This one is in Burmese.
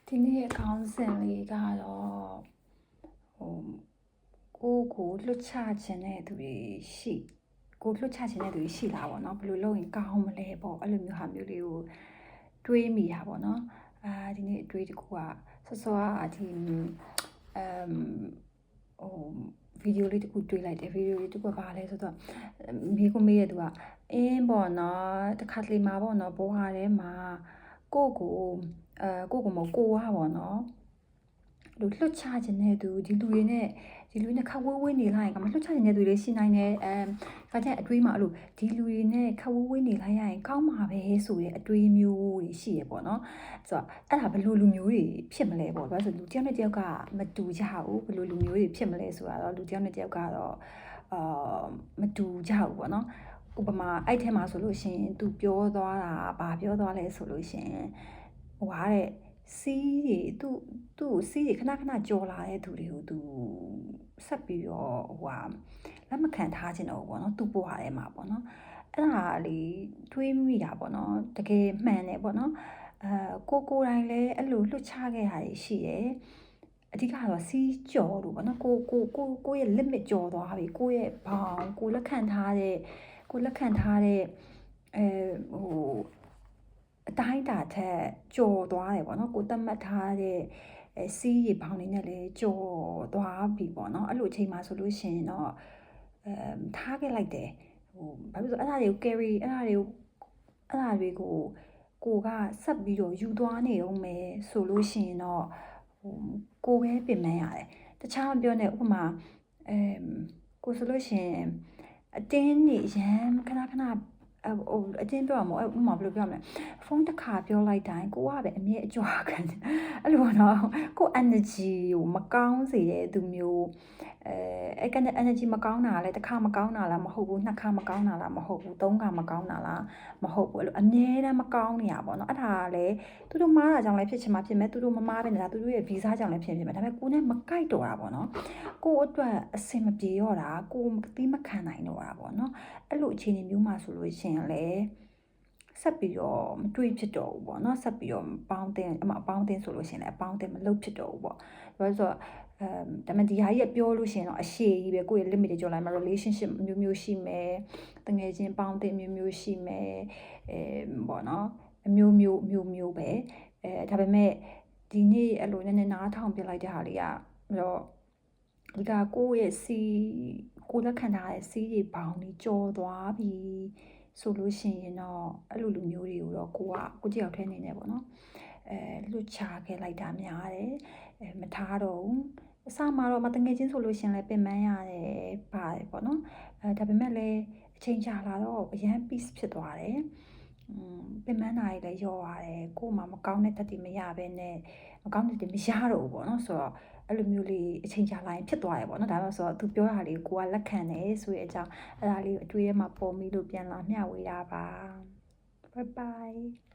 ဒီနေ့အကောင်းစဉ်လေးကတော့ကိုလွတ်ချခြင်းတဲ့သူတွေကိုလွတ်ချခြင်းတဲ့သူတွေရှိလာပေါ့နော်ဘယ်လိုလုပ်ရင်ကောင်းမလဲပေါ့အဲ့လိုမျိုးဟာမျိုးလေးကိုတွေးမိတာပေါ့နော်ဒီနေ့အတွေးတစ်ခုကစောဒီဗီဒီယိုလေးတစ်ခုတွေးလိုက်တယ်ဗီဒီယိုလေးတစ်ခုကဘာလဲဆိုတော့မိကိုမေးရသူကအင်းပေါ့နော်တခါတလေမှာပေါ့နော်ဘဝထဲမှာကိုမဟုတ်ကိုကပေါ့နော်လူလွတ်ချခြင်းတဲ့သူဒီလူတွေနဲ့ခက်ဝေးဝေးနေလိုက်ရင်ကမလွတ်ချခြင်းတဲ့သူတွေရှိနိုင်တယ်ခါကျအတွေးမှာအဲ့လိုဒီလူတွေနဲ့ခက်ဝေးဝေးနေလိုက်ရရင်ကောင်းမှာပဲဆိုတဲ့အတွေးမျိုးတွေရှိရပေါ့နော်ဆိုတော့အဲ့ဒါဘယ်လိုလူမျိုးတွေဖြစ်မလဲပေါ့ဘာလို့ဆိုလူတယောက်နဲ့တယောက်ကမတူကြဘူးဘယ်လိုလူမျိုးတွေဖြစ်မလဲဆိုတာတော့လူတယောက်နဲ့တယောက်ကတော့မတူကြဘူးပေါ့နော်ဥပမာအဲ့ထဲမှာဆိုလို့ရှင်သူပြောသွားတာဘာပြောသွားလဲဆိုလို့ရှင်ဟိုဟာတဲ့စီးတွေသူ့ကိုစီးတွေခဏကြော်လာတဲ့သူတွေကိုသူဆက်ပြီးတော့လက်မခံထားခြင်းတော့ပေါ့နော်သူ့ဘဝထဲမှာပေါ့နော်အဲ့ဒါလေးတွေးမိတာပေါ့နော်တကယ်မှန်တယ်ပေါ့နော်ကိုယ်တိုင်လည်းအဲ့လိုလွတ်ချခဲ့တာရှိတယ်အဓိကတော့စီးကြော်လို့ပေါ့နော်ကိုရဲ့ limit ကြော်သွားပြီကိုရဲ့ဘောင်ကိုလက်ခံထားတဲ့အတိုင်းအတာထက်ကြော်သွားတယ်ပေါ့နော်ကိုသတ်မှတ်ထားတဲ့စီးရေဘောင်လေးနဲ့လည်းကြော်သွားပြီပေါ့နော်အဲ့လိုအချိန်မှာဆိုလို့ရှိရင်တော့ထားခဲ့လိုက်တယ်ဘာဖြစ်လို့အဲ့ဒါတွေကို carry အဲ့ဒါတွေကိုကိုကဆက်ပြီးတော့ယူသွားနေအောင်မယ်ဆိုလို့ရှိရင်တော့ကိုပဲပြင်ပန်းရတယ်တခြားမပြောနဲ့ဥပမာကိုဆိုလို့ရှိရင်အတင်းနေရမ်းခဏအတင်းပြောရမှာဥပမာဘယ်လိုပြောမလဲဖုန်းတစ်ခါပြောလိုက်တိုင်းကိုကပဲအမြဲအကြွားခံအဲ့လိုပေါ့နော်ကို energy ကိုမကောင်းစေတဲ့သူမျိုးအဲ့က energy မကောင်းတာလည်းတစ်ခါမကောင်းတာလားမဟုတ်ဘူးနှစ်ခါမကောင်းတာလားမဟုတ်ဘူးသုံးခါမကောင်းတာလားမဟုတ်ဘူးအဲ့လိုအမြဲတမ်းမကောင်းနေရပါတော့အဲ့ဒါကလည်းသူတို့မားတာကြောင့်လည်းဖြစ်ချင်မှဖြစ်မယ်သူတို့မမားပဲနေတာသူတို့ရဲ့ဗီဇကြောင့်လည်းဖြစ်မယ်ဒါပေမဲ့ကိုနဲ့မကိုက်တော့တာပေါ့နော်ကိုအတွက်အဆင်မပြေတော့တာကိုသီးမခံနိုင်တော့တာပေါ့နော်အဲ့လိုအခြေအနေမျိုးမှာဆိုလို့ရှိရင်လည်းဆက်ပြီးတော့မတွေးဖြစ်တော့ဘူးပေါ့နော်ဆက်ပြီးတော့အပေါင်းအသင်းဆိုလို့ရှိရင်လည်းအပေါင်းအသင်းမလုပ်ဖြစ်တော့ဘူးပေါ့ဘာလို့ဆိုတော့ဒါမှဒီဟာကြီးကပြောလို့ရှိရင်တော့အရှည်ကြီးပဲကိုယ့်ရဲ့ limit တွေကျော်လာမှာ relationship မျိုးရှိမယ်တကယ်ချင်းပေါင်းအသင်းမျိုးရှိမယ်ပေါ့နော်အမျိုးပဲဒါပေမဲ့ဒီနေ့အဲ့လိုနည်းနည်းနားထောင်ပြလိုက်တဲ့ဟာလေးကတော့ဒီကကိုယ့်ရဲ့ကိုလက်ခံထားတဲ့စီးတွေပေါင်းပြီးကြော်သွားပြီဆိုလို့ရှိရင်တော့အဲ့လိုလူမျိုးတွေကိုတော့ကိုတယောက်ထဲနေနေပေါ့နော်လွတ်ချခဲ့လိုက်တာများတယ်မထားတော့ဘူးအစမှာတော့မတငယ်ချင်းဆိုလို့ရှင်လဲပင်ပန်းရတယ်ပါတယ်ပေါ့နော်ဒါပေမဲ့လည်းအချိန်ကြာလာတော့အရန် peace ဖြစ်သွားတယ်ပင်ပန်းတာတွေလည်းရောရတယ်ကို့မှာမကောင်းတဲ့တက်တွေမရဘဲနဲ့မကောင်းတဲ့တက်မရတော့ဘူးပေါ့နော်ဆိုတော့အဲ့လိုမျိုးလေးအချိန်ကြာလာရင်ဖြစ်သွားတယ်ပေါ့နော်ဒါမှဆိုတော့သူပြောတာလေးကိုကလက်ခံတယ်ဆိုတဲ့အကြောင်းအဲ့ဒါလေးအတွေ့အမှာပေါ်မိလို့ပြန်လာမျှဝေတာပါ bye bye